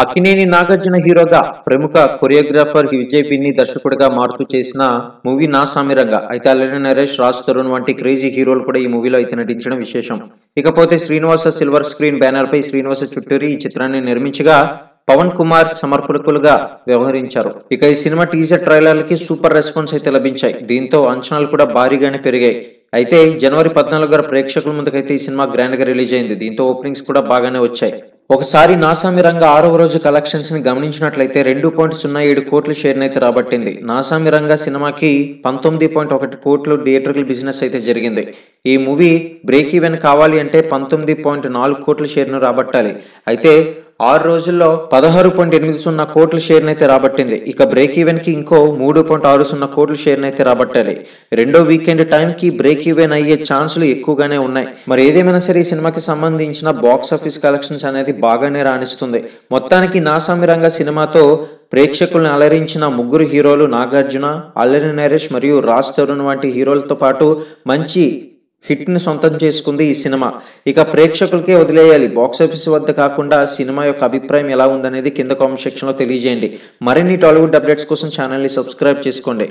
అక్కినేని నాగార్జున హీరోగా ప్రముఖ కొరియోగ్రాఫర్ విజయ్ బిన్ని దర్శకుడిగా మారుతూ చేసిన మూవీ నా సామిరంగ. అయితే అల్లరి నరేష్, రాజ్ తరుణ్ వంటి క్రేజీ హీరోలు కూడా ఈ మూవీలో అయితే నటించడం విశేషం. ఇకపోతే శ్రీనివాస సిల్వర్ స్క్రీన్ బ్యానర్ పై శ్రీనివాస చుట్టూరి ఈ చిత్రాన్ని నిర్మించగా పవన్ కుమార్ సమర్పకులుగా వ్యవహరించారు. ఇక ఈ సినిమా టీజర్ ట్రైలర్లకి సూపర్ రెస్పాన్స్ అయితే లభించాయి. దీంతో అంచనాలు కూడా భారీగానే పెరిగాయి. అయితే జనవరి 14 ప్రేక్షకుల ముందుకైతే ఈ సినిమా గ్రాండ్ గా రిలీజ్ అయింది. దీంతో ఓపెనింగ్స్ కూడా బాగానే వచ్చాయి. ఒకసారి నాసామిరంగ 6వ రోజు కలెక్షన్స్ ని గమనించినట్లయితే 2.07 కోట్ల షేర్ అయితే రాబట్టింది. నాసామిరంగ సినిమాకి 19.1 కోట్లు థియేటర్కల్ బిజినెస్ అయితే జరిగింది. ఈ మూవీ బ్రేక్ ఈవెన్ కావాలి అంటే 19.4 కోట్ల షేర్ ను రాబట్టాలి. అయితే 6 రోజుల్లో 16.80 కోట్ల షేర్ అయితే రాబట్టింది. ఇక బ్రేక్ ఈవెన్ కి ఇంకో 3.60 కోట్ల షేర్ అయితే రాబట్టాలి. రెండో వీకెండ్ టైం కి బ్రేక్ ఈవెన్ అయ్యే ఛాన్సులు ఎక్కువగానే ఉన్నాయి. మరి ఏదేమైనా సరే ఈ సినిమాకి సంబంధించిన బాక్స్ ఆఫీస్ కలెక్షన్స్ అనేది బాగానే రాణిస్తుంది. మొత్తానికి నాసామిరంగ సినిమాతో ప్రేక్షకులను అలరించిన ముగ్గురు హీరోలు నాగార్జున, అల్లరి నరేష్ మరియు రాజ్ తరుణ్ వంటి హీరోలతో పాటు మంచి హిట్ ని సొంతం చేసుకుంది ఈ సినిమా. ఇక ప్రేక్షకులకే వదిలేయాలి. బాక్స్ ఆఫీస్ వద్ద కాకుండా సినిమా యొక్క అభిప్రాయం ఎలా ఉందనేది కింద కామెంట్ సెక్షన్ లో తెలియజేయండి. మరిన్ని టాలీవుడ్ అప్డేట్స్ కోసం ఛానల్ ని సబ్స్క్రైబ్ చేసుకోండి.